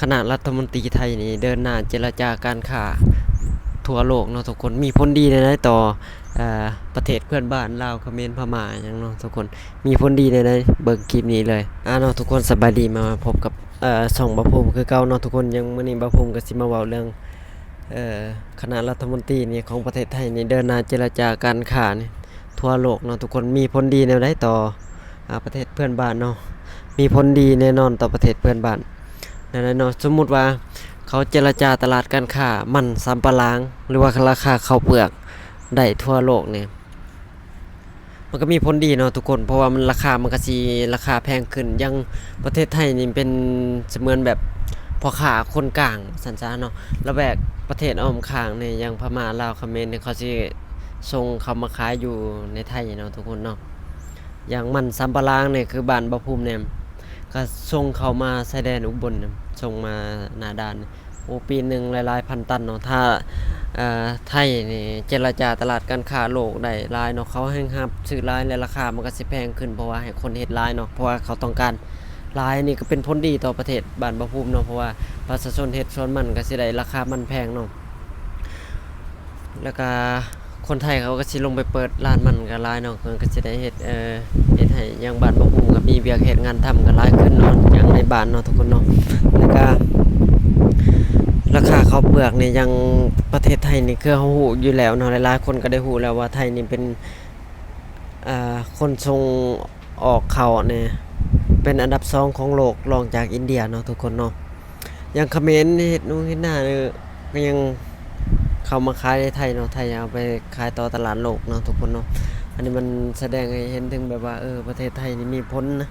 คณะรัฐมนตรีไทยนี่เดินหน้าเจรจาการค้าทั่วโลกเนาะทุกคนมีผลดีในต่อประเทศเพื่อนบ้านลาวเขมรพม่าหยังเนาะทุกคนมีผลดีในเบิ่งคลิปนี้เลยเนาะทุกคนสบายดีมาพบกับช่องบ่ภูมิคือเก่าเนาะทุกคนยังมื้อนี้บ่ภูมิก็สิมาเว้าเรื่องเอ่อคณะรัฐมนตรีนี่ของประเทศไทยนี่เดินหน้าเจรจาการค้านี่ทั่วโลกเนาะทุกคนมีผลดีแนวใดต่อประเทศเพื่อนบ้านเนาะมีผลดีแน่นอนต่อประเทศเพื่อนบ้านนั่นแหละเนาะสมมุติว่าเขาเจรจาตลาดการค้ามันสำปะหลังหรือว่าราคาข้าวเปลือกได้ทั่วโลกเนี่ยมันก็มีผลดีเนาะทุกคนเพราะว่ามันราคามันก็สิราคาแพงขึ้นยังประเทศไทยนี่เป็นเสมือนแบบพ่อค้าคนกลางสันซะเนาะแล้วแบกประเทศอ้อมข้างเนี่ยยังพม่าลาวเขมรเนี่ยเขาสิส่งเข้ามาขายอยู่ในไทยเนาะทุกคนเนาะอย่างมันสำปะหลังเนี่ยคือบ้านบ่ภูมิเนี่ยก็ส่งเข้ามาชายแดนอุบลเนี่ยส่งมาหน้าด่านโอ้ปีนึงหลายๆพันตันเนาะถ้าไทยนี่เจรจาตลาดการค้าโลกได้หลายเนาะเขาแฮ่งรับซื้อหลายและราคามันก็สิแพงขึ้นเพราะว่าให้คนเฮ็ดหลายเนาะเพราะว่าเขาต้องการหลายนี่ก็เป็นผลดีต่อประเทศบ้านบ่ภูมิเนาะเพราะว่าประชาชนเฮ็ดสวนมันก็สิได้ราคามันแพงเนาะแล้วก็คนไทยเขาก็สิลงไปเปิดร้านมันก็หลายเนาะก็สิได้เฮ็ดให้อย่างบ้านบ่ภูมิก็มีเวียกเฮ็ดงานทำก็หลายขึ้นเนาะอย่างในบ้านเนาะทุกคนเนาะแล้วก็ราคาข้าวเปลือกนี่ยังประเทศไทยนี่คือเฮาฮู้อยู่แล้วเนาะหลายๆคนก็ได้ฮู้แล้วว่าไทยนี่เป็นคนส่งออกข้าวเนี่ยเป็นอันดับ2ของโลกรองจากอินเดียเนาะทุกคนเนาะอย่างเขมรเฮ็ดนู่นเฮ็ดนั่นก็ยังเข้ามาขายในไทยเนาะไทยเอาไปขายต่อตลาดโลกเนาะทุกคนเนาะอันนี้มันแสดงให้เห็นถึงแบบว่าประเทศไทยนี่มีผลนะ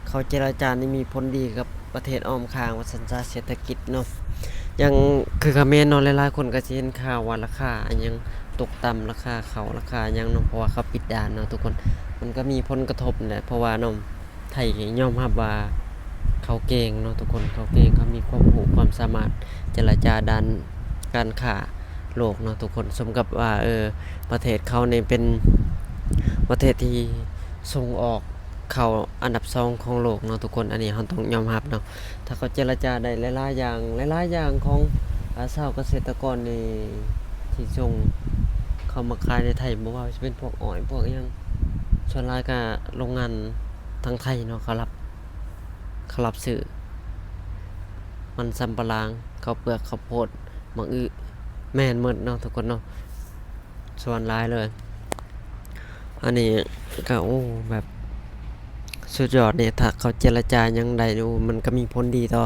เขาเจรจานี่มีผลดีกับประเทศอ้อมข้างว่าสัญญาเศรษฐกิจเนาะอย่างคือเขมรเนาะหลายๆคนก็สิเห็นข่าวว่าราคาอันยังตกต่ำราคาเขาราคาหยังเนาะเพราะว่าเขาปิดด่านเนาะทุกคนมันก็มีผลกระทบแหละเพราะว่าเนาะไทยก็ยอมรับว่าเขาเก่งเนาะทุกคนเขาเก่งเขามีความรู้ความสามารถเจรจาด้านการค้าโลกเนาะทุกคนสมกับว่าประเทศเขาเนี่ยเป็นประเทศที่ส่งออกเข้าอันดับ2ของโลกเนาะทุกคนอันนี้เราต้องยอมรับเนาะถ้าเขาเจรจาได้หลายๆอย่างหลายๆอย่างของชาวเกษตรกรนี่ที่ส่งเข้ามาขายในไทยบ่ว่าจะเป็นพวกอ้อยพวกอิหยังส่วนหลายก็โรงงานทางไทยเนาะเขารับซื้อมันสำปะหลังข้าวเปลือกข้าวโพดมะอึแม่นหมดเนาะทุกคนเนาะส่วนหลายเลยอันนี้ก็แบบสุดยอดเนี่ยถ้าเขาเจรจายังได้ดูมันก็มีผลดีต่อ